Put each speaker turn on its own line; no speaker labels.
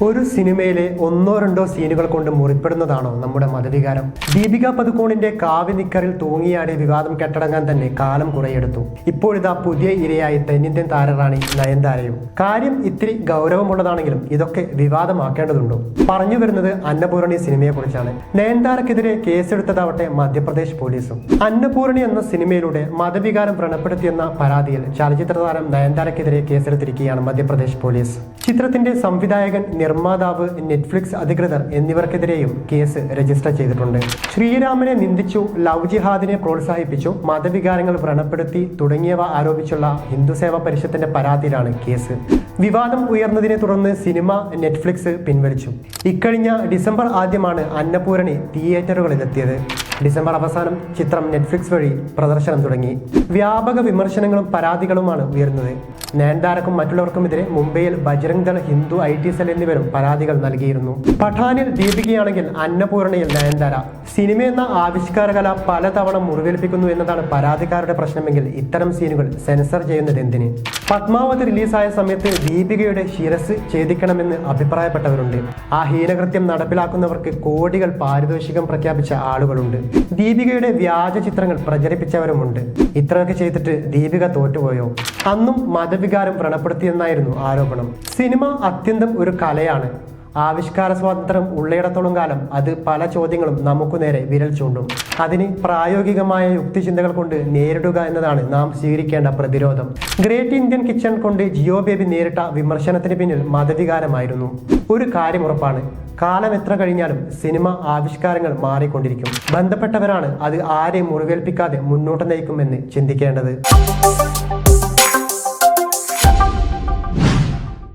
ഒരു സിനിമയിലെ ഒന്നോ രണ്ടോ സീനുകൾ കൊണ്ട് മുറിപ്പെടുന്നതാണോ നമ്മുടെ മതവികാരം? ദീപിക പദുക്കോണിന്റെ കാവ്യ നിക്കറിൽ തൂങ്ങിയാടിയ വിവാദം കെട്ടടങ്ങാൻ തന്നെ കാലം കുറെയെടുത്തു. ഇപ്പോഴിതാ പുതിയ ഇരയായി തെന്നിന്ത്യൻ താരറാണി നയൻതാരയും. കാര്യം ഇത്തിരി ഗൗരവമുള്ളതാണെങ്കിലും ഇതൊക്കെ വിവാദമാക്കേണ്ടതുണ്ടോ? പറഞ്ഞു വരുന്നത് അന്നപൂർണി സിനിമയെ കുറിച്ചാണ്. നയൻതാരക്കെതിരെ കേസെടുത്തതാവട്ടെ മധ്യപ്രദേശ് പോലീസും. അന്നപൂർണി എന്ന സിനിമയിലൂടെ മതവികാരം വ്രണപ്പെടുത്തിയെന്ന പരാതിയിൽ ചലച്ചിത്ര താരം നയൻതാരക്കെതിരെ കേസെടുത്തിരിക്കുകയാണ് മധ്യപ്രദേശ് പോലീസ്. ചിത്രത്തിന്റെ സംവിധായകൻ, നിർമ്മാതാവ്, നെറ്റ്ഫ്ലിക്സ് അധികൃതർ എന്നിവർക്കെതിരെയും കേസ് രജിസ്റ്റർ ചെയ്തിട്ടുണ്ട്. ശ്രീരാമനെ നിന്ദിച്ചു, ലവ് ജിഹാദിനെ പ്രോത്സാഹിപ്പിച്ചു, മതവികാരങ്ങൾ വ്രണപ്പെടുത്തി തുടങ്ങിയവ ആരോപിച്ചുള്ള ഹിന്ദുസേവാ പരിഷത്തിന്റെ പരാതിയിലാണ് കേസ്. വിവാദം ഉയർന്നതിനെ തുടർന്ന് സിനിമ നെറ്റ്ഫ്ലിക്സ് പിൻവലിച്ചു. ഇക്കഴിഞ്ഞ ഡിസംബർ ആദ്യമാണ് അന്നപൂരണി തിയേറ്ററുകളിലെത്തിയത്. ഡിസംബർ അവസാനം ചിത്രം നെറ്റ്ഫ്ലിക്സ് വഴി പ്രദർശനം തുടങ്ങി. വ്യാപക വിമർശനങ്ങളും പരാതികളുമാണ് ഉയർന്നത്. നയൻതാരക്കും മറ്റുള്ളവർക്കുമെതിരെ മുംബൈയിൽ ബജ്രംഗ് ദൾ, ഹിന്ദു IT സെൽ എന്നിവരും പരാതികൾ നൽകിയിരുന്നു. പഠാനിൽ ദീപികയാണെങ്കിൽ അന്നപൂർണയിൽ നയൻതാര. സിനിമയെന്ന ആവിഷ്കാരകല പലതവണ മുറിവേൽപ്പിക്കുന്നു എന്നതാണ് പരാതിക്കാരുടെ പ്രശ്നമെങ്കിൽ ഇത്തരം സീനുകൾ സെൻസർ ചെയ്യുന്നത് എന്തിന്? പത്മാവത് റിലീസായ സമയത്ത് ദീപികയുടെ ശിരസ് ഛേദിക്കണമെന്ന് അഭിപ്രായപ്പെട്ടവരുണ്ട്. ആ ഹീനകൃത്യം നടപ്പിലാക്കുന്നവർക്ക് കോടികൾ പാരിതോഷികം പ്രഖ്യാപിച്ച ആളുകളുണ്ട്. ദീപികയുടെ വ്യാജ ചിത്രങ്ങൾ പ്രചരിപ്പിച്ചവരുമുണ്ട്. ഇത്രയൊക്കെ ചെയ്തിട്ട് ദീപിക തോറ്റുപോയോ? അന്നും മതവികാരം വ്രണപ്പെടുത്തിയെന്നായിരുന്നു ആരോപണം. സിനിമ അത്യന്തം ഒരു കലയാണ്. ആവിഷ്കാര സ്വാതന്ത്ര്യം ഉള്ളയിടത്തോളം കാലം അത് പല ചോദ്യങ്ങളും നമുക്ക് നേരെ വിരൽ ചൂണ്ടും. അതിന് പ്രായോഗികമായ യുക്തിചിന്തകൾ കൊണ്ട് നേരിടുക എന്നതാണ് നാം സ്വീകരിക്കേണ്ട പ്രതിരോധം. ഗ്രേറ്റ് ഇന്ത്യൻ കിച്ചൺ കൊണ്ട് ജിയോ ബേബി നേരിട്ട വിമർശനത്തിന് പിന്നിൽ മതവികാരമായിരുന്നു. ഒരു കാര്യം ഉറപ്പാണ്, കാലം എത്ര കഴിഞ്ഞാലും സിനിമ ആവിഷ്കാരങ്ങൾ മാറിക്കൊണ്ടിരിക്കും. ബന്ധപ്പെട്ടവരാണ് അത് ആരെയും മുറിവേൽപ്പിക്കാതെ മുന്നോട്ട് നയിക്കുമെന്ന് ചിന്തിക്കേണ്ടത്.